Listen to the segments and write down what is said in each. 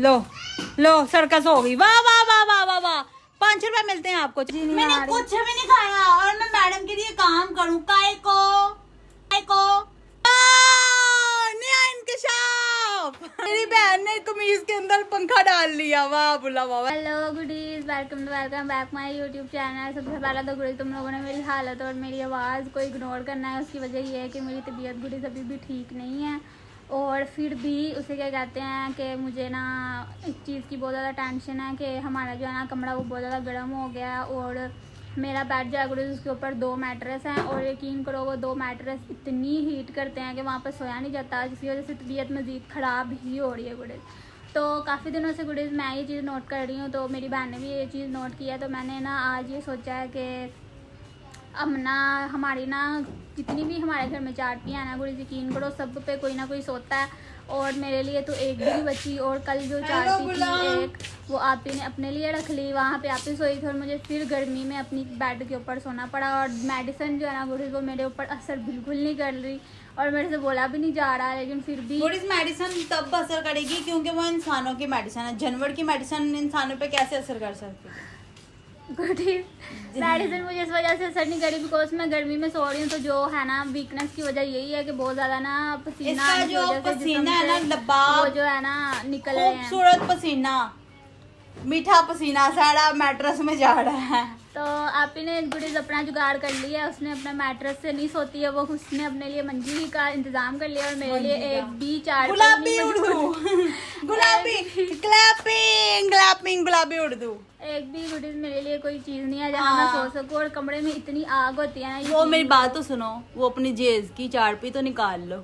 लो लो circus हो गई। वाह वाह वाह वाह वाह वाह। 5 रुपए मिलते हैं आपको। मैंने कुछ भी नहीं खाया और मैं मैडम के लिए काम करूँ काय को नया इंकशाफ। मेरी बहन ने कमीज के अंदर पंखा डाल लिया। वाह बुला वाह। Hello goodies, welcome back my YouTube channel. सबसे पहला तो गुडीज तुम लोगों ने मेरी हालत और मेरी आवाज़ को इग्नोर करना है। उसकी वजह ये है कि मेरी तबीयत गुडीज अभी भी ठीक नहीं है और फिर भी उसे क्या कहते हैं कि मुझे ना इस चीज़ की बहुत ज़्यादा टेंशन है कि हमारा जो है ना कमरा वो बहुत ज़्यादा गर्म हो गया है और मेरा बेड जो है गुडीज उसके ऊपर 2 मैट्रेस हैं और यकीन करो वो 2 मैट्रेस इतनी हीट करते हैं कि वहाँ पर सोया नहीं जाता, जिसकी वजह से तबीयत मज़ीद ख़राब ही हो रही है गुडीज। तो काफ़ी दिनों से गुडीज मैं ये चीज़ नोट कर रही हूँ, तो मेरी बहन ने भी ये चीज़ नोट किया। तो मैंने ना आज ये सोचा है कि अब ना हमारी ना जितनी भी हमारे घर में चारपियाँ हैं ना गुडीज, यकीन करो सब पे कोई ना कोई सोता है और मेरे लिए तो एक भी बची। और कल जो चारपी थी एक वो आप ही ने अपने लिए रख ली, वहाँ पे आप ही सोई थी और मुझे फिर गर्मी में अपनी बेड के ऊपर सोना पड़ा। और मेडिसिन जो है ना गुडीज वो मेरे ऊपर असर बिल्कुल नहीं कर रही और मेरे से बोला भी नहीं जा रहा, लेकिन फिर भी मेडिसिन तब असर करेगी क्योंकि वो इंसानों की मेडिसिन है। जानवर की मेडिसिन इंसानों पे कैसे असर कर सकती है? मेडिसिन मुझे इस वजह से असर नहीं करी बिकॉज मैं गर्मी में सो रही हूँ। तो जो है ना वीकनेस की वजह यही है कि बहुत ज्यादा ना पसीना जो पसीना है ना वो जो है ना निकल रहे हैं। खूबसूरत पसीना, मीठा पसीना सारा मैट्रेस में जा रहा है। तो आप ही ने गुडीज अपना जुगाड़ कर लिया, उसने अपने मैट्रेस से नहीं सोती है वो, उसने अपने लिए मंजी का इंतजाम कर लिया और मेरे लिए एक भी चार गुलाबी उर्दू गुलाबी क्लैपिंग क्लैपिंग गुलाबी उर्दू एक भी गुडीज मेरे लिए कोई चीज नहीं है जहाँ मैं सो सकूँ। और कमरे में इतनी आग होती है ना। वो मेरी बात तो सुनो, वो अपनी जेज की चारपी तो निकाल लो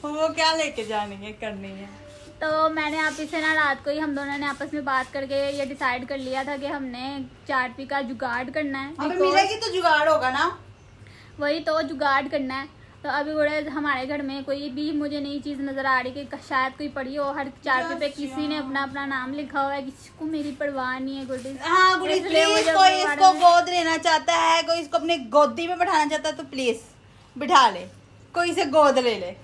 वो क्या लेके जानी है करनी है। तो मैंने आप इसे ना रात को ही हम दोनों ने आपस में बात करके ये डिसाइड कर लिया था कि हमने चारपी का जुगाड़ करना है। अबे मिलेगी तो जुगाड़ होगा ना, वही तो जुगाड़ करना है। तो अभी बड़े हमारे घर में कोई भी मुझे नई चीज़ नज़र आ रही कि शायद कोई पड़ी हो। हर चारपी पे किसी ने अपना अपना नाम लिखा हुआ है, किसी को मेरी परवाह नहीं है गुडीज। हाँ गुडीज प्लीज, कोई इसको गोद लेना चाहता है, कोई इसको अपने गोदी में बैठाना चाहता है तो प्लीज बिठा ले, कोई इसे गोद ले ले।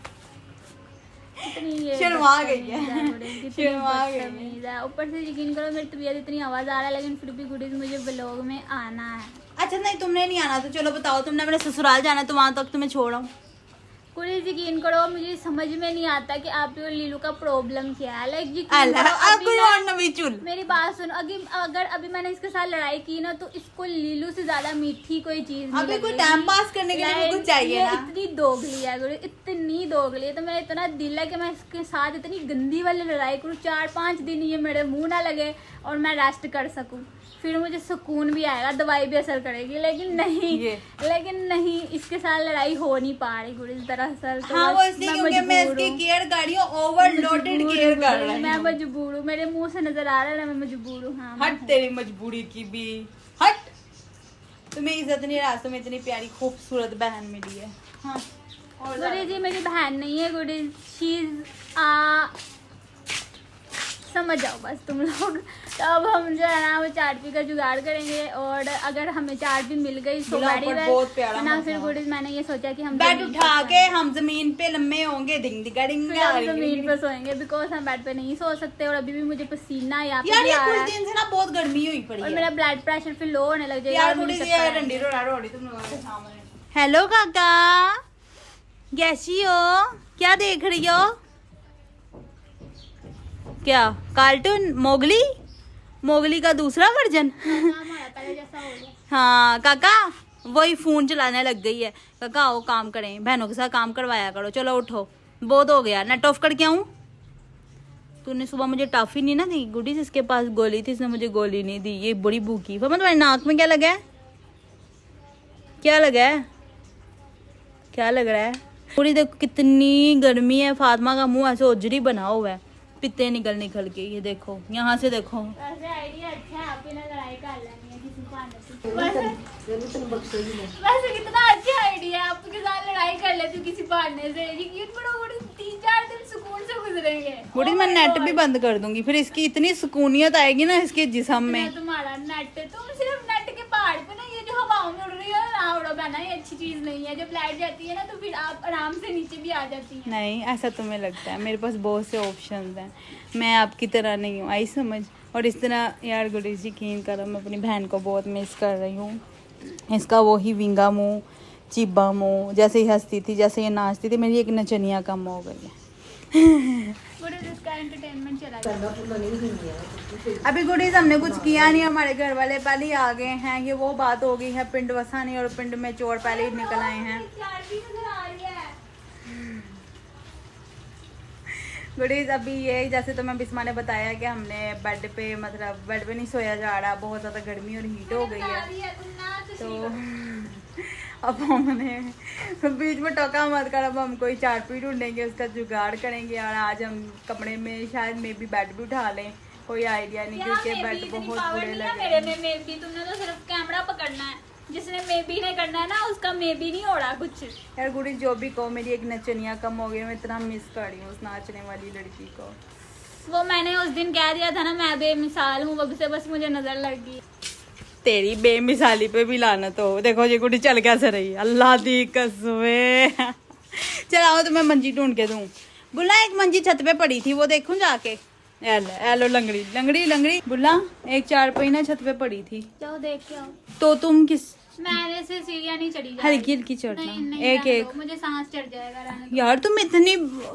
शर्मा गई है, शर्मा गई है। ऊपर से यकीन करो मेरी तबीयत इतनी आवाज आ रहा है लेकिन फिर भी गुडीज मुझे व्लॉग में आना है। अच्छा नहीं तुमने नहीं आना तो चलो बताओ, तुमने अपने ससुराल जाना है तो वहां तक तुम्हें छोड़ आऊं। गुडीज यकीन करो मुझे समझ में नहीं आता कि आप और लीलू का प्रॉब्लम क्या है। लाइक मेरी बात सुनो, अगर अभी मैंने इसके साथ लड़ाई की ना तो इसको लीलू से ज्यादा मीठी कोई चीज नहीं कोई टाइम पास करने के लिए कुछ चाहिए ना। इतनी दोगली है गुडीज, इतनी दोगली है। तो मेरा इतना दिल है कि मैं इसके साथ इतनी गंदी वाली लड़ाई करूँ, 4-5 दिन ये मेरे मुंह ना लगे और मैं रेस्ट कर सकूँ, फिर मुझे सुकून भी आएगा, दवाई भी असर करेगी। लेकिन नहीं इसके साथ लड़ाई हो नहीं पा रही गुडीज दरअसल। तो हाँ, वो इसलिए क्योंकि मैं इसकी केयर कर रही हूँ, ओवरलोडेड केयर कर रही हूँ। मैं मजबूर हूँ, मेरे मुंह से नजर आ रहा है ना मैं मजबूर हूँ। हाँ हट तेरी मजबूरी की भी हट। तुम्हें इज्जत नहीं, रास्तों में इतनी प्यारी खूबसूरत बहन मिली है। हाँ गुडीज ये मेरी बहन नहीं है गुडीज, शीज समझ जाओ बस तुम लोग। तो अब हम जो है ना वो चारपी का जुगाड़ करेंगे और अगर हमें चारपी मिल गई तो ना फिर गुडीज मैंने ये सोचा कि हम बेड उठा के हम जमीन पे लम्बे होंगे, जमीन पे सोएंगे बिकॉज हम बेड पे नहीं सो सकते। और अभी भी मुझे पसीना यहाँ पे यार कुछ दिन से ना बहुत गर्मी हुई पड़ी है और मेरा ब्लड प्रेशर फिर लो होने लग जाएगा। हेलो काका, कैसी हो? क्या देख रही हो? क्या कार्टून? मोगली का दूसरा वर्जन हाँ काका वही फोन चलाने लग गई है। काका आओ काम करें, बहनों के साथ काम करवाया करो। चलो उठो, बहुत हो गया। नेट ऑफ करके आऊं? तूने सुबह मुझे टॉफी नहीं ना दी गुडी, इसके पास गोली थी, इसने मुझे गोली नहीं दी। ये बड़ी भूखी। तुम्हारे नाक में क्या लगा है? क्या लगा है? क्या लग रहा है? पूरी देखो कितनी गर्मी है, फातिमा का मुंह ऐसे उजरी बना हुआ है, पित्ते निकल के। ये देखो यहाँ से देखो। वैसे आइडिया अच्छा है, आप लड़ाई कर लेनी है किसी वैसे कितना अच्छा आइडिया है, आपके साथ लड़ाई कर लेती हूँ किसी बहाने से। यकीन करो 3-4 दिन सुकून से गुजरेंगे। बूढ़ी मैं नेट भी बंद कर दूंगी, फिर इसकी इतनी सुकूनियत आएगी ना इसके जिस्म में। तुम्हारा नेट, तुम सिर्फ नेट के पहाड़ पे ना ये जो हवा हवाओं में उड़ रही हो ना उड़ो बहना, ये अच्छी चीज नहीं है। जब लाइट जाती है ना तो फिर आप आराम से नीचे भी आ जाती हैं। नहीं, ऐसा तुम्हें लगता है, मेरे पास बहुत से ऑप्शंस हैं, मैं आपकी तरह नहीं हूँ, आई समझ। और इस तरह यार गुडीज यकीन करो, मैं अपनी बहन को बहुत मिस कर रही हूँ। इसका वही विंगा मुँह, चिब्बा मुँह, जैसे ही हंसती थी, जैसे ये नाचती थी, मेरी एक नचनिया कम हो गई है। गुडीज इसका एंटरटेनमेंट चला गया। अभी गुडीज हमने कुछ किया नहीं, हमारे घर वाले पहले ही आ गए हैं। ये वो बात हो गई है, पिंड वसा नहीं और पिंड में चोर पहले ही निकल आए हैं। गुडीज अभी ये जैसे तुम्हें बिस्मा ने बताया कि हमने बेड पे, मतलब बेड पे नहीं सोया जा रहा, बहुत ज़्यादा गर्मी और हीट हो गई है। तो अब हमने बीच में टोका मत कर, अब हम कोई चारपी ढूंढेंगे, उसका जुगाड़ करेंगे। और आज हम कमरे में शायद मे बी बेड भी उठा लें, कोई आइडिया नहीं, क्योंकि बेड बहुत बुरे लगे। मेरे में मे बी, तुमने तो सिर्फ कैमरा पकड़ना है, जिसने मे बी नहीं करना है ना उसका मे बी नहीं हो रहा कुछ। यार गुड़ी जो भी कहो, मेरी एक नचनिया कम हो गई, मैं इतना मिस कर रही हूँ उस नाचने वाली लड़की को। वो मैंने उस दिन कह दिया था ना, मैं बेमिसाल हूँ, अब से बस मुझे नजर लग गई। तेरी बेमिसाली पे भी लानत हो। देखो ये गुड़ी चल कैसे रही, अल्लाह दी कसमे। चलाओ तो मैं मंजी ढूंढ के दूं। बुला एक मंजी छत पे पड़ी थी, वो देखूं जाके। एलो लंगड़ी लंगड़ी लंगड़ी। बुला एक चारपाई ना छत पे पड़ी थी, जाओ देख के आओ। तो तुम किस मैंने से सीढ़ियाँ नहीं चढ़ी जा हल्की हल्की चढ़ना, नहीं, नहीं, एक रहने एक। दो, मुझे सांस चढ़ जाएगा, रहने दो। यार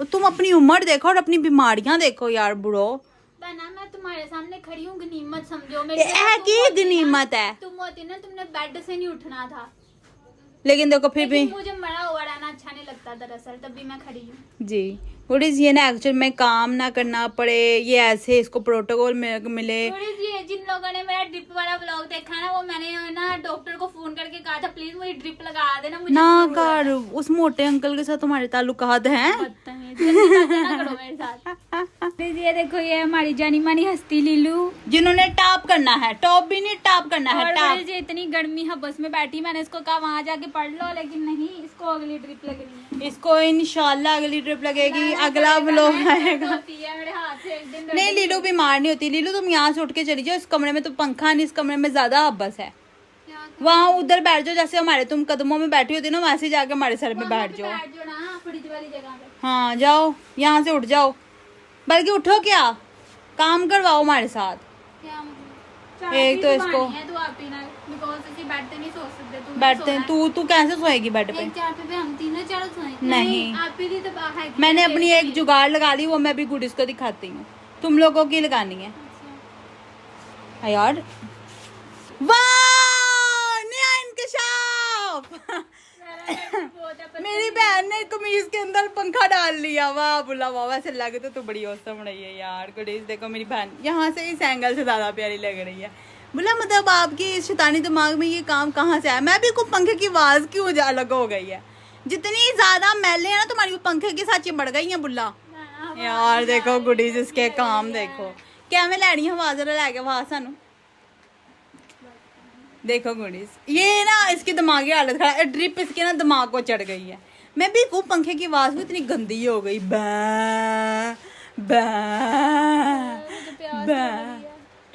तुम अपनी उम्र देखो और अपनी बीमारियां देखो यार बुढ़ो। बहना मैं तुम्हारे सामने खड़ी हूँ, गनीमत समझो की गनीमत है। तुम होती ना, तुमने बेड से नहीं उठना था। लेकिन देखो फिर भी मुझे मरा हुआ रहना अच्छा नहीं लगता दरअसल, तभी मैं खड़ी हूँ। जी गुडीज, ये ना एक्चुअल में काम ना करना पड़े, ये ऐसे इसको प्रोटोकॉल मिले। ये जिन लोगों ने मेरा ड्रिप वाला व्लॉग देखा ना, वो मैंने ना डॉक्टर को फोन करके कहा था प्लीज मुझे ड्रिप लगा देना। मुझे ना कर, उस मोटे अंकल के साथ तुम्हारे ताल्लुकात हैं। करो मेरे साथ। ये देखो, ये हमारी जानी मानी हस्ती लीलू, जिन्होंने टॉप करना है, टॉप भी नहीं टॉप करना है, टॉप। ये इतनी गर्मी है बस में बैठी, मैंने इसको कहा वहाँ जाके पढ़ लो, लेकिन नहीं, इसको अगली ड्रिप लगनी है। इसको इंशाल्लाह अगली ट्रिप लगेगी, अगला व्लॉग आएगा। मेरे हाथ से एक दिन नहीं लीलू बीमार नहीं होती। लीलू तुम यहाँ से उठ के चली जाओ, इस कमरे में तो पंखा नहीं, इस कमरे में ज्यादा हब्बस है। वहाँ उधर बैठ जाओ, जैसे हमारे तुम कदमों में बैठी होती ना, वैसे जाके हमारे सर पे बैठ जाओ। फ्रिज वाली जगह पे। हाँ जाओ, यहाँ से उठ जाओ, बल्कि उठो क्या, काम करवाओ हमारे साथ। क्या एक तो इसको तू आप ही ना, बिकॉज़ ऐसे बैठते नहीं सो सकते, तू बैठते हैं, तू कैसे सोएगी बेड पे? एक चारपे पे हम तीनों चारों सोएंगे। नहीं, आप ही तो है। मैंने अपनी एक जुगाड़ लगा ली, वो मैं भी गुडीज को दिखाती हूँ, तुम लोगों की लगानी है। हाँ यार, वाह नया इंकशाफ। मेरी बहन ने कमीज के अंदर पंखा डाल लिया, वाह बुला वाह। वैसे लगे तो तू बड़ी औसम रही है यार गुडीज। देखो मेरी बहन यहाँ से इस एंगल से ज्यादा प्यारी लग रही है। बोला मतलब आपकी इस शैतानी दिमाग में ये काम कहाँ से आया? मैं भी को पंखे की आवाज क्यों अलग हो गई है? जितनी ज्यादा मैले है ना तुम्हारी, वो पंखे के साथ चिमड़ गई है बुला। यार देखो गुडीज, इसके काम देखो, क्या मैं लैनी हवा जरा लैके वहा सानू। देखो गुडीज, ये ना इसकी दिमागी हालत खराब, ड्रिप इसके ना दिमाग को चढ़ गई है। मैं भी को पंखे की आवाज भी इतनी गंदी हो गई, बा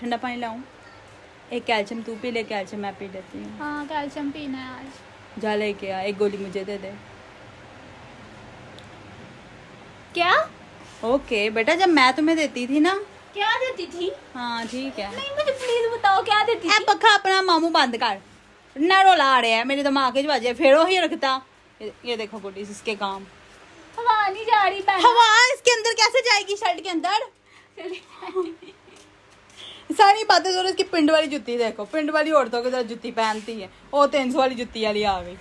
ठंडा पानी लाऊं? एक कैल्शियम तू पी ले, कैल्शियम मैं पी लेती हूँ। हाँ कैल्शियम पीना है आज। जा लेके आ, एक गोली मुझे दे दे। क्या? ओके बेटा, जब मैं तुम्हें देती थी ना। क्या देती थी? हाँ ठीक है। नहीं मुझे प्लीज बताओ क्या देती थी? पक्का अपना मामू बंद कर, ना रोला आ रहा है मेरे दिमाग के बाजे, फिर वही रखता। ये देखो गुडीज, इसके काम। हवा नहीं जा रही बहन। हवा इसके अंदर कैसे जाएगी? शर्ट के अंदर सारी बातें जो, इसकी पिंड वाली जुत्ती देखो, पिंड वाली औरतों की तरह जुत्ती पहनती है, वो 300 वाली जुत्ती वाली आ गई।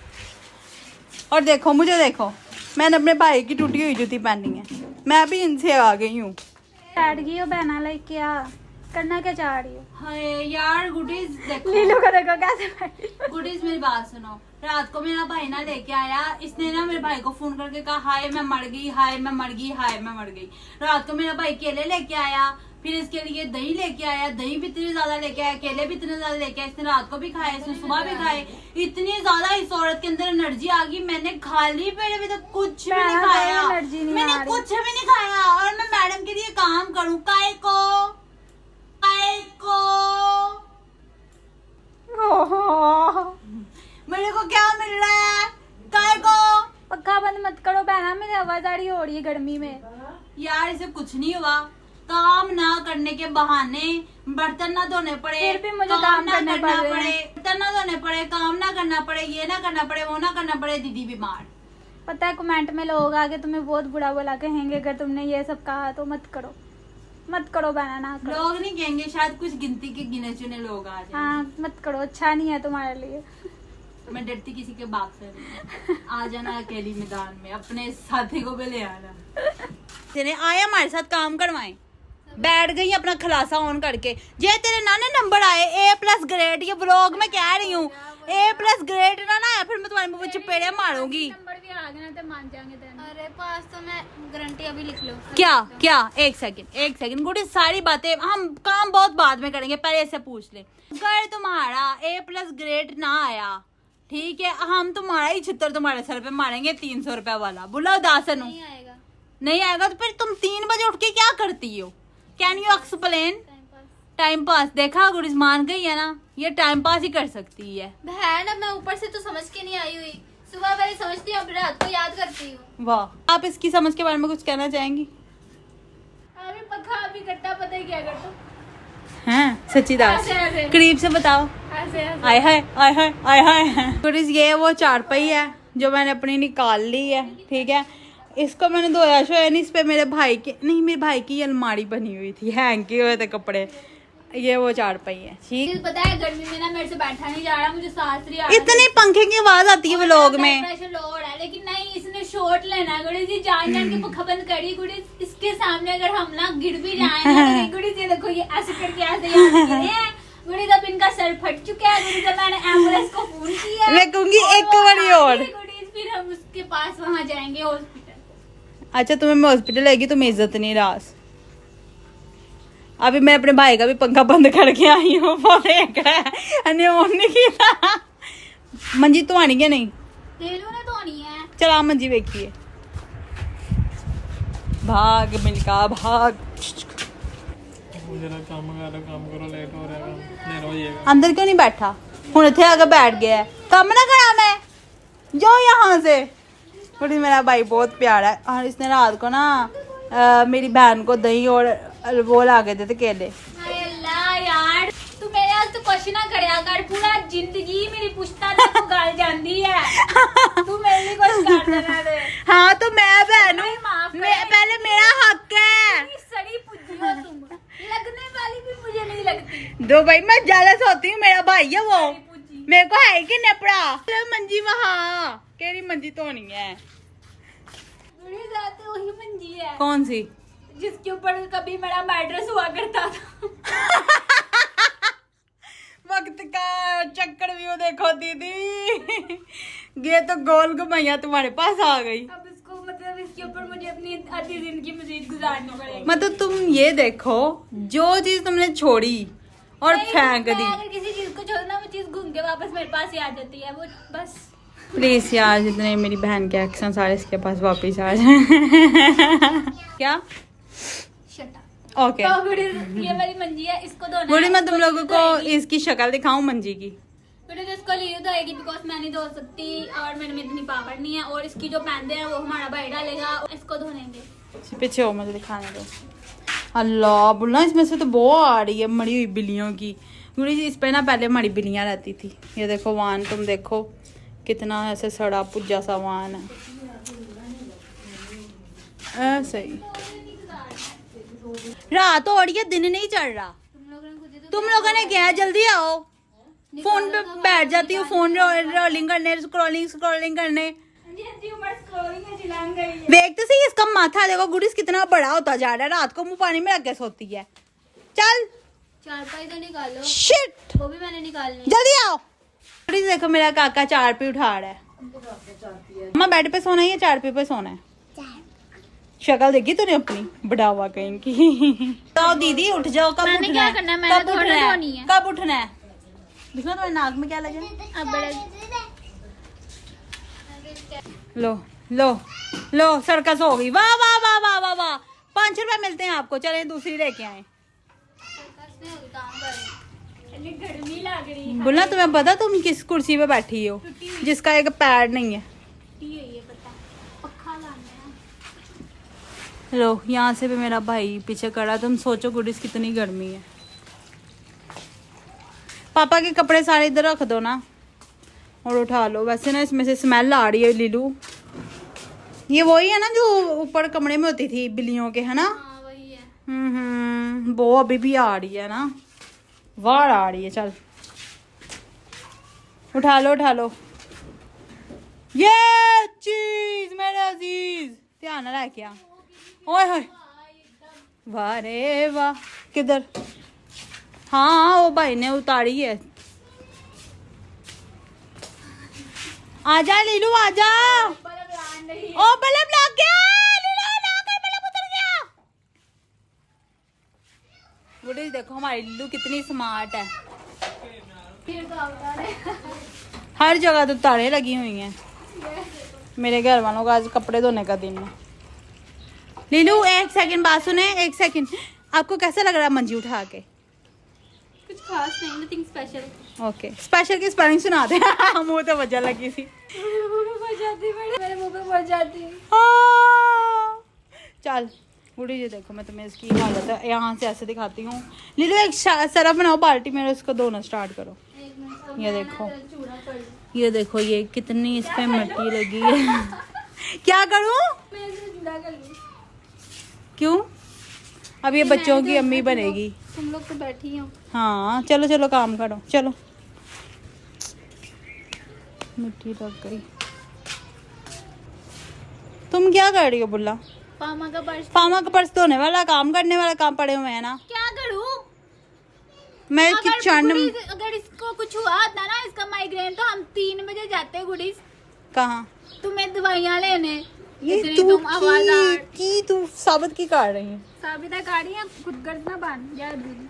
और देखो मुझे देखो, मैंने अपने भाई की टूटी हुई जुत्ती पहनी है, मैं भी इनसे आ गई हूँ। बैठ गई हो बहना, लाइक क्या करना क्या चाह रही हो? हाय यार गुडीज देखो, लीलू को देखो कैसे बैठी। गुडीज मेरी बात सुनो, रात को मेरा भाई ना लेके आया, इसने ना मेरे भाई को फोन करके कहा हाय मैं मर गई, हाय मैं मर गई, हाय मैं मर गई। रात को मेरा भाई केले लेके आया, फिर इसके लिए दही लेके आया, दही भी इतनी ज्यादा लेके आया, केले भी इतने ज्यादा लेके आया। इसने रात को भी खाए, इसने सुबह भी खाए। इतनी ज्यादा इस औरत के अंदर एनर्जी आ गई, मैंने खाली पेट अभी तक कुछ भी नहीं खाया, मैंने कुछ भी नहीं खाया। और मैं मैडम के लिए काम करूँ काय को? बहना मेरी आवाजारी हो रही है गर्मी में। यार इसे कुछ नहीं हुआ, काम ना करने के बहाने बर्तन ना धोने पड़े, फिर भी मुझे काम ना करने करना पड़ रहे पड़े, हैं। बर्तन ना धोने पड़े, काम ना करना पड़े, ये ना करना पड़े, वो ना करना पड़े, दीदी बीमार। पता है कमेंट में लोग आगे तुम्हें बहुत बुरा बुला कहेंगे अगर तुमने ये सब कहा तो मत करो, मत करो बहना, ना करो। लोग नहीं कहेंगे, शायद कुछ गिनती के गिने चुने लोग आ जाए। हाँ मत करो, अच्छा नहीं है तुम्हारे लिए। मैं डरती किसी के बाप से नहीं। आ जाना अकेली मैदान में, अपने साथी को भी ले आना। तेरे आए हमारे साथ काम करवाएं, बैठ गई अपना खलासा ऑन करके। जे तेरे नाना नंबर आए A+ ग्रेड, ये व्लॉग में कह रही हूँ, A+ ग्रेड ना आया फिर मैं तुम्हारे मुंह पे चपेड़े मारूंगी। नंबर भी आ गए ना तो मान जाएंगे तेरे। अरे पास तो मैं गारंटी अभी लिख लो। क्या एक सेकंड गुडी, सारी बातें हम काम बहुत बाद में करेंगे, पहले इससे पूछ ले। अगर तुम्हारा A+ ग्रेड ना आया, ठीक है, हम तुम्हारा ही छितर तुम्हारे सर पे मारेंगे 300 रुपया वाला। बुलाओ दासन। नहीं आएगा तो फिर तुम 3 बजे उठ के क्या करती हो? Can you explain? Time pass. देखा गुड़ीज मान गई है ना, ये टाइम पास ही कर सकती है। बहन अब मैं ऊपर से तो समझ के नहीं आई हुई, सुबह पहले समझती हूँ, रात को याद करती हूँ। वाह, आप इसकी समझ के बारे में कुछ कहना चाहेंगी? अरे पता अभी करता, पता ही क्या करता हैं सच्ची दास, ऐसे। करीब से बताओ। ऐसे आय हाय आय हाय आय हाय। गुड़ीज ये वो चारपाई है जो मैंने अपनी निकाल ली है, ठीक है। इसको मैंने धोया शोया नहीं, इस पे मेरे भाई की अलमारी बनी हुई थी, हैंग किए हुए थे कपड़े। ये वो चारपाई है, ठीक। पता है गर्मी में ना मेरे से बैठा नहीं जा रहा, मुझे सांस नहीं आ रहा। इतने पंखे की आवाज आती है व्लॉग में। प्रेशर लो रहा है, लेकिन नहीं, इसने शॉट लेना है। गुड़ी जी जान जान के पंखा बंद करी। गुड़ी इसके सामने अगर हम ना गिर भी जाए ना, तो गुड़ी जी देखो ये ऐसे करके ऐसे यहाँ गिरे हैं। गुड़ी जब इनका सर फट चुका है, गुड़ी जब मैंने एम्बुलेंस को फोन किया, मैं कहूंगी एक बारी और। गुड़ी फिर हम उसके पास वहाँ जाएंगे हॉस्पिटल। अच्छा तुम्हें मैं हॉस्पिटल लेगी, तुम्हें इज्जत नहीं रास। अभी मैं अपने भाई का भी पंखा बंद करके आई हूँ, वो देख रहा है। मंजी तो आनी क्या नहीं? तेलू ने धोनी है। चल आ मंजी देखिए, भाग मिलका भाग। काम करो, लेट हो रहा है। अंदर क्यों नहीं बैठा? हूं इथे आके बैठ गया है, कम ना करा मैं, जो यहाँ से। बड़ी मेरा भाई बहुत प्यारा है, और इसने रात को ना मेरी बहन को दही और वो ला के देते केले। हाय अल्लाह यार, तू मेरे आज तो क्वेश्चन ना करया कर, पूरा जिंदगी मेरी पुछता ना तू गल जांदी है। तू मेरे लिए कुछ कर देना दे। हाँ तो मैं बहन हूँ, माफ कर। पहले मेरा हक है। इतनी सड़ी पुज्जी हो तुम, लगने वाली भी मुझे नहीं लगती। दो भाई मैं जेलस होती हूँ, मेरा भाई है वो, सड़ी पुज्जी। मेरे को है कि नेपड़ा। मंजी वहाँ केरी मंजी तो नहीं है। मेरे साथ तो वही मंजी है कौन सी? जिसके ऊपर कभी मेरा मैट्रेस हुआ करता था। वक्त का चक्कर व्यू देखो दीदी, ये तो गोल घुमैया तुम्हारे पास आ गई। अब इसको मतलब इसके ऊपर मुझे अपनी आधी जिंदगी मजीद गुजारनी पड़ेगी। मतलब तुम ये देखो, जो चीज तुमने छोड़ी और फेंक मैं दी। अगर किसी चीज को छोड़ना, वो चीज घूम के वापस मेरे पास ही आ जाती है, वो बस। प्लीज यार, जितने मेरी बहन के एक्शन सारे इसके पास वापिस आ जाए। क्या? ओके तो गुड़ी ये मेरी मंजी है, इसको धोना है। गुड़ी मैं तुम इसको लोगों को धोएगी। इसकी शक्ल दिखाऊं मंजी की? गुड़ी तो इसको लीव धोएगी बिकॉज मैं नहीं धो सकती और मेरे में इतनी पावर नहीं है, और इसकी जो पैंदे हैं वो हमारा भाई डालेगा, इसको धोनेंगे। पीछे हो, मुझे दिखाने दो। अल्लाह बुल्ला, इसमें से तो बहुत आ रही है मरी हुई बिल्लियों की। गुड़ी जी इस पे ना पहले हमारी बिल्लियां रहती थी। ये देखो वान, तुम देखो कितना ऐसे सड़ा पुज्जा सा वान है, ऐसे ही। रात हो रही है, दिन नहीं चढ़ रहा। तुम लोगों ने क्या, जल्दी आओ। फोन पे बैठ जाती हूँ, फोन रोलिंग करने, स्क्रॉलिंग करने। देखते सही इसका माथा देखो गुड़ीस कितना बड़ा होता जा रहा है, रात को मुंह पानी में रख के सोती है। चल चारपाई तो निकालो। शिट, वो भी मैंने निकालनी है। जल्दी आओ। गुड़ीस देखो मेरा काका चारपी उठा रहा है। अम्मा बेड पे सोना है या चारपी पे सोना है? शक्ल देखी तूने अपनी, बढ़ावा कहीं की। तो दीदी उठ जाओ, कब मैंने उठना क्या है? करना है? मैंने कब थोड़ा उठना है? धोनी है। कब उठना है? दिखना तुम्हारे नाक में क्या लगे? अब बड़ा लो लो लो, सर्कस हो गई। वाह वाह वाह वाह वाह वाह, 5 रुपए मिलते हैं आपको, चले दूसरी लेके आए। गर्मी लग रही है। बोलना तुम्हें पता तुम किस कुर्सी पे बैठी हो जिसका एक पैर नहीं है? टूटी हुई है, पता है। पक्खा लाना लो यहाँ से भी मेरा भाई पीछे खड़ा, तुम सोचो गुडीज कितनी गर्मी है। पापा के कपड़े सारे इधर रख दो ना और उठा लो। वैसे ना इसमें से स्मेल आ रही है लीलू। ये वही है ना जो ऊपर कमरे में होती थी बिल्लियों के, है ना? हाँ वही है। वो अभी भी आ रही है ना, बाहर आ रही है। चल उठा लो उठा लो। ये चीज मेरे अजीज ध्यान ना लेके आ। ओए होए वाह रे वाह। किधर? हाँ वो भाई ने उतारी है। आजा लीलू आजा। ओ बल्ब लग गया, लीलू लग गया, बल्ब उतर गया। गुडीज देखो हमारी लीलू कितनी स्मार्ट है। हर जगह तो तारे लगी हुई हैं। मेरे घर वालों का आज कपड़े धोने का दिन है। लीलू एक सेकंड बात सुने, एक सेकंड। आपको कैसा लग रहा है मंजी उठा के? कुछ खास नहीं, नथिंग स्पेशल। ओके स्पेशल की स्पेलिंग सुना दे। मुंह तो वजह लगी थी। मेरे मुंह पे पड़ जाती। चल गुड़ी जी देखो मैं तुम्हें इसकी हालत है यहाँ से ऐसे दिखाती हूँ। लीलू एक सरफ बनाओ बाल्टी में, उसको धोना स्टार्ट करो। ये देखो ये देखो ये कितनी इस पे मिट्टी लगी है। क्या करूँ? क्यों? अब ये बच्चों की अम्मी बनेगी। तुम लोग तो बैठी हो। हाँ चलो चलो काम करो चलो। मिट्टी लग गई। तुम क्या कर रही हो बुल्ला? पामा का पर्स। पामा का पर्स धोने वाला काम करने वाला काम पड़े हुए हैं ना। क्या करूँ? मैं किचन। अगर इसको कुछ हुआ था ना, इसका माइग्रेन, तो हम 3 बजे जाते गुडीज। कहाँ? तुम्हें दवाइयाँ लेने। ये इतनी तू तुम आवाज़ की तू साबित की कर रही है? साबिता गाड़ी है खुद गर्द ना बांध यार दीदी।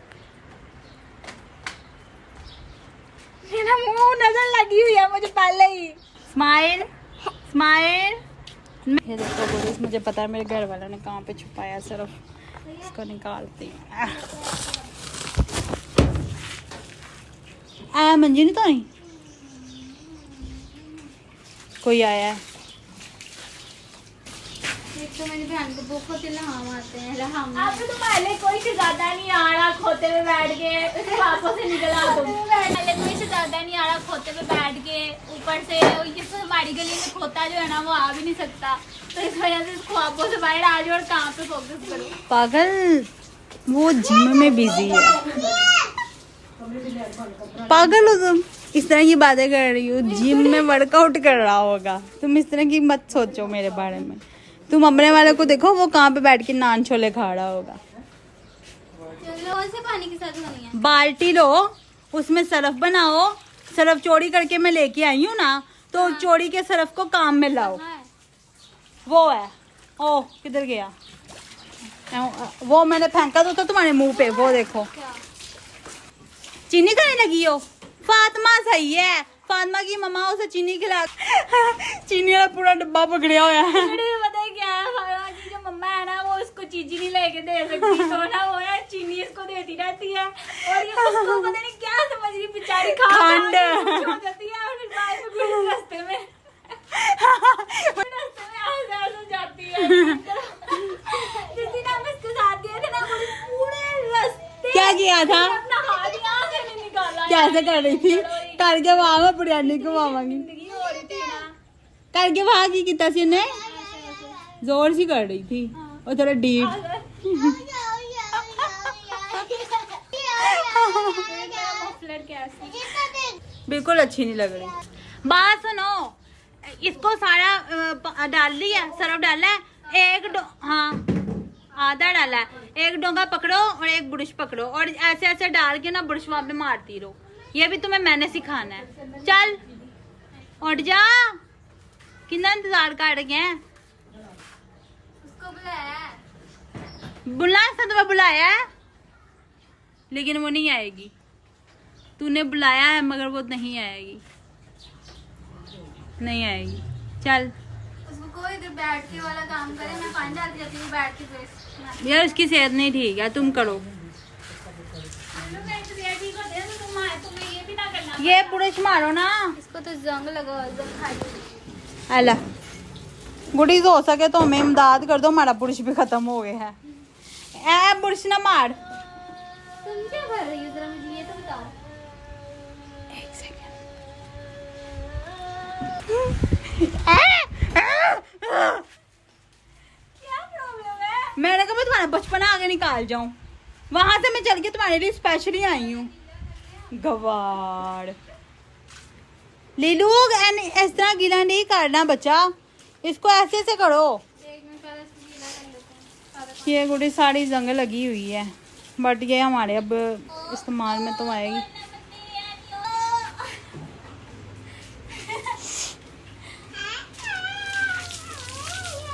मेरा मुंह नजर लगी हुई है मुझे पहले ही। Smile smile. ये देखो गुडीज, मुझे पता है मेरे घर वालों ने कहाँ पे छुपाया, सिर्फ इसको निकालती हूँ। मंजी नहीं तो नहीं कोई आया है। एक तो मेरी बहन को बहुत इल्हाम आते हैं। आपको तो पहले कोई शहजादा नहीं आ रहा खोते पे बैठ के पापों से निकला। तुम पहले कोई शहजादा नहीं आ रहा खोते पे बैठ के, ऊपर से ये तो हमारी गली में खोता जो है ना वो आ भी नहीं सकता, तो इस वजह से ख्वाबों से बाहर आ जाओ और काम पे फोकस करो। पागल वो जिम में बिजी है। पागल हो तुम, इस तरह की बातें कर रही हो। जिम में वर्कआउट कर रहा होगा। तुम इस तरह की मत सोचो मेरे बारे में। तुम अपने वाले को देखो, वो कहाँ पे बैठ के नान छोले खा रहा होगा। चलो से पानी के साथ होनी है। बाल्टी लो, उसमें सरफ बनाओ। सरफ चोरी करके मैं लेके आई हूँ ना, तो चोरी के सरफ को काम में लाओ। वो है। ओ किधर गया? वो मैंने फेंका तो था तुम्हारे मुंह पे। वो देखो चीनी खाने लगी हो। फातिमा सही है, फातिमा की मम्मा उसे चीनी खिला। चीनी वाला पूरा डब्बा पकड़िया हुआ है। पता है क्या है, फातिमा की जो मम्मा है ना वो उसको चीजी नहीं लेके दे सकती, तो ना वो ना चीनी इसको देती रहती है, और ये उसको पता नहीं क्या समझ रही बेचारी खंड हो जाती है, और फिर बाद में फिर रास्ते में आस हो जाती है। जिस दिन हम इसके साथ गए थे ना, पूरे रास्ते क्या किया था? अपना हाथ यहाँ से नहीं निकाला। कैसे कर रही थी? करके वहां मैं बिरयानी घुमावांगी। जिंदगी हो रही थी ना, करके वहां की किता सी ने जोर सी कर रही थी और थोड़ा डीप। बिल्कुल अच्छी नहीं लग रही। बात सुनो, इसको सारा डाल लिया, सरफ डाला है, हाँ आधा डाला है। एक डोंगा पकड़ो और एक बुरुश पकड़ो और ऐसे ऐसे डाल के ना बुरुश वहां पे मारती रहो। ये भी तुम्हें मैंने सिखाना है। चल उठ जा, कितना इंतजार कर रहे हैं। उसको बुलाया तुम्हें बुलाया है, लेकिन वो नहीं आएगी। तूने बुलाया है मगर वो नहीं आएगी, नहीं आएगी। चल उसको कोई इधर बैठ के वाला काम करे, मैं पानी डालती रहती हूँ बैठ के फेस। यार उसकी सेहत नहीं ठीक है, तुम करो। ये बुरुश मारो ना। इसको तो जंग लगा, जंग खा ली। आला गुडीज हो सके तो हमें इमदाद कर दो, हमारा बुरश भी खत्म हो गया है। ए बुरश ना मार। तुम क्या कर रही हो, जरा मुझे ये तो बताओ। एक सेकंड। क्या प्रॉब्लम है? मैंने कहा मैं तुम्हारा बचपना आगे निकाल जाऊं, वहां से मैं चल के तुम्हारे लिए स्पेशली आई हूँ। गवार लीलू, इस तरह गीला नहीं करना बच्चा, इसको ऐसे से करो। एक मिनट पहले इसको गीला कर लेते हैं। ये गुड़ी सारी जंग लगी हुई है, बट ये हमारे अब इस्तेमाल में तो आएगी।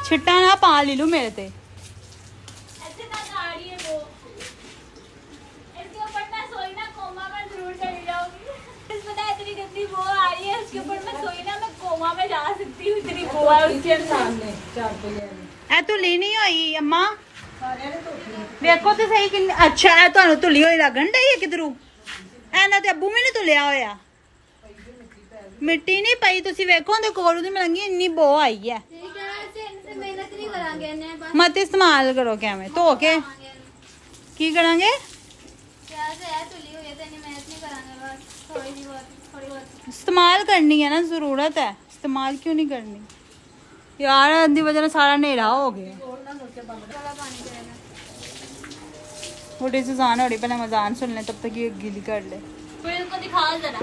छिट्टा ना पा लीलू मेरे ते। ऐसे ना गाड़ी है वो, इसके ऊपर मैं सोई ना कोमा में जरूर चली जाऊंगी। पता है इतनी गंदी बो आ रही है, उसके ऊपर मैं सोई ना मैं कोमा में जा सकती हूँ, इतनी बो है उसके सामने। ए तुली नहीं हुई अम्मा, देखो तो सही कि अच्छा है ਤੁਹਾਨੂੰ ਤੁਲੀ ਹੋਈ ਲੱਗਣ ਡਈ ਹੈ ਕਿਧਰੂ। ਇਹਨਾਂ ਤੇ ਅੱਬੂ ਵੀ ਨਹੀਂ ਤੁਲਿਆ ਹੋਇਆ, ਮਿੱਟੀ ਨਹੀਂ ਪਈ, ਤੁਸੀਂ ਵੇਖੋ ਉਹਦੇ ਕੋਲ ਉਹਦੀ ਮਲੰਗੀ ਇੰਨੀ ਬੋ ਆਈ ਹੈ। ठीक है, ऐसे मेहनत नहीं करांगे इन्हें, बस ਮਤ ਇਸਤੇਮਾਲ ਕਰੋ ਕਿਵੇਂ ਧੋ ਕੇ ਕੀ ਕਰਾਂਗੇ। क्या से है तुली हुई है तो इन्हें मेहनत नहीं करांगे, बस थोड़ी बहुत। इस्तेमाल करनी है ना, जरूरत है, इस्तेमाल क्यों नहीं करनी यार। अंधी वजह से सारा नेरा हो गया। थोड़ा पानी करेगा। बूढ़ी सुजान हो रही, पहले मजान सुन ले तब तक ये गीली कर ले। फिर इसको दिखाओ जरा।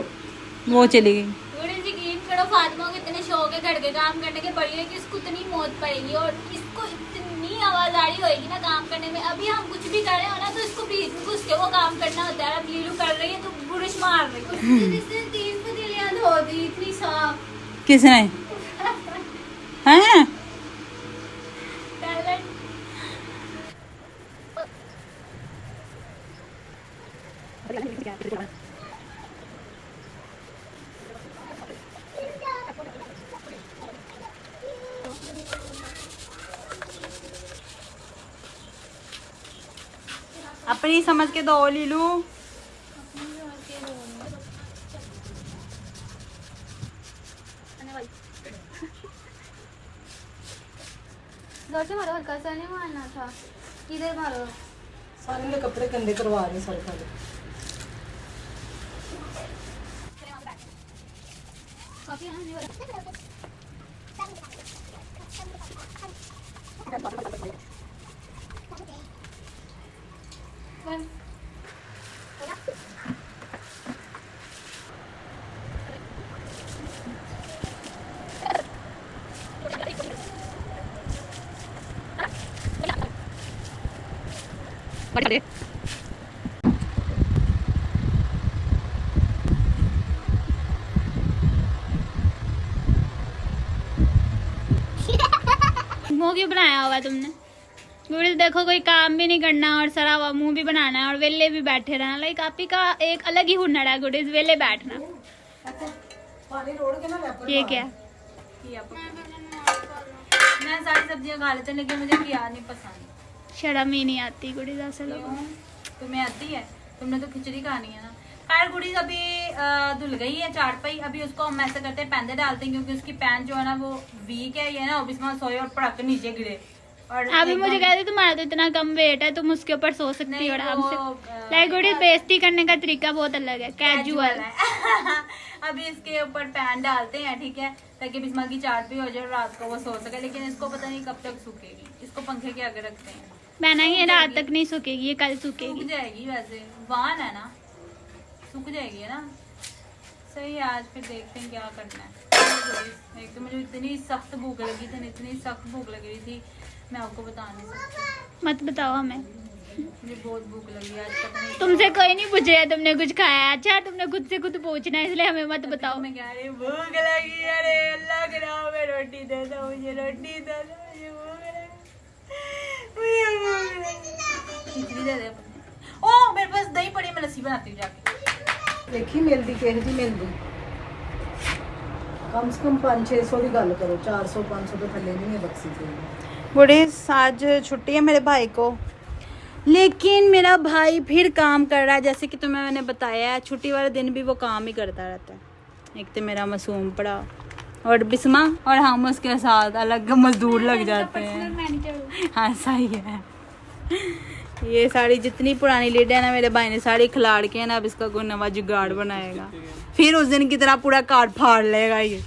वो चली गई। थोड़ी यकीन करो, फातिमा को इतने शौक है घर के काम करने के, बड़ी है कि इसको इतनी मौत पड़ेगी और इसको इतनी आवाजारी होएगी ना काम करने में। अभी हम कुछ भी कर रहे हो ना तो इसको बीच में घुस के वो काम करना होता है। अब लीलू कर रही है तो बुरुश मार रही है। इसने 3 पतीलियां धो दी इतनी साफ। किसने हैं? टैलेंट। अपनी समझ के दो लीलू। जोर से मारो, हल्का सा नहीं मारना था। इधर मारो। सारे मेरे कपड़े गंदे करवा रहे हैं सारे सारे। काफी हाँ नहीं बस। मुंह क्यों बनाया हुआ तुमने? गुड़ीज देखो, कोई काम भी नहीं करना और सरा हुआ मुंह भी बनाना है और वेले भी बैठे रहना। लाइक आपी का एक अलग ही हुनर है गुड़ीज, वेले बैठना। पानी रोड़ के ना रैपर ये क्या? मैं सारी सब्जियां खा लेते लेकिन मुझे प्याज नहीं पसंद। शर्म ही नहीं आती गुड़ीज असल में। तुम्हें आती है? तुमने तो खिचड़ी खानी है ना। खैर गुड़ीज अभी धुल गई है चारपाई, अभी उसको हम ऐसे करते हैं पैंदे डालते हैं क्योंकि उसकी पैन जो है ना वो वीक है। ये ना बिस्मा सोए और पड़क नीचे गिरे। और अभी मुझे कहते तुम्हारा तो इतना कम वेट है, तुम उसके ऊपर सो सकती नहीं, हो आराम वो, से। लाइक गुड़ीज बेइज्जती करने का तरीका बहुत अलग है, कैजुअल। अभी इसके ऊपर पैन डालते हैं, ठीक है, ताकि बिस्मा की चारपाई हो जाए और रात को वो सो सके। लेकिन इसको पता नहीं कब तक सूखेगी, इसको पंखे के आगे रखते हैं। मैंने ये रात तक नहीं सूखेगी, ये कल सूख सूखेगी। जाएगी, वैसे वाहन है ना, सूख जाएगी है ना। सही है, आज फिर देखते हैं क्या करना है। एक तो मुझे इतनी सख्त भूख लगी थी, इतनी सख्त भूख लग रही थी, मैं आपको बता नहीं सकती। मत बताओ हमें, मुझे बहुत भूख लगी आज, पता नहीं तुमसे कोई नहीं पूछेगा तुमने कुछ खाया है। अच्छा तुमने खुद से खुद पूछना है, इसलिए हमें मत बताओ। मैं क्या रही भूख लगी, अरे अल्लाह के नाम में रोटी दे दो, मुझे रोटी दे दो, मुझे भूख लगी, खिचड़ी दे दे। ओ मेरे पास दही पड़ी, मैं लस्सी बनाती हूँ जाके। देखी मिलती किहो जी मिलती कम से कम 500-600 की गल करो, 400-500 तो थले नहीं है बक्सी से। बड़े आज छुट्टी है मेरे भाई को, लेकिन मेरा भाई फिर काम कर रहा है। जैसे कि तुम्हें मैंने बताया है, छुट्टी वाले दिन भी वो काम ही करता रहता है। एक तो मेरा मासूम पड़ा और बिस्मा और हम उसके साथ अलग मजदूर लग जाते पर्सनल हैं। मैनेजर। हाँ सही है। ये साड़ी जितनी पुरानी लीड है ना, मेरे भाई ने साड़ी खिलाड़ के ना अब इसका कोई नवा जुगाड़ बनाएगा, फिर उस दिन की तरह पूरा कार्ड फाड़ लेगा ये।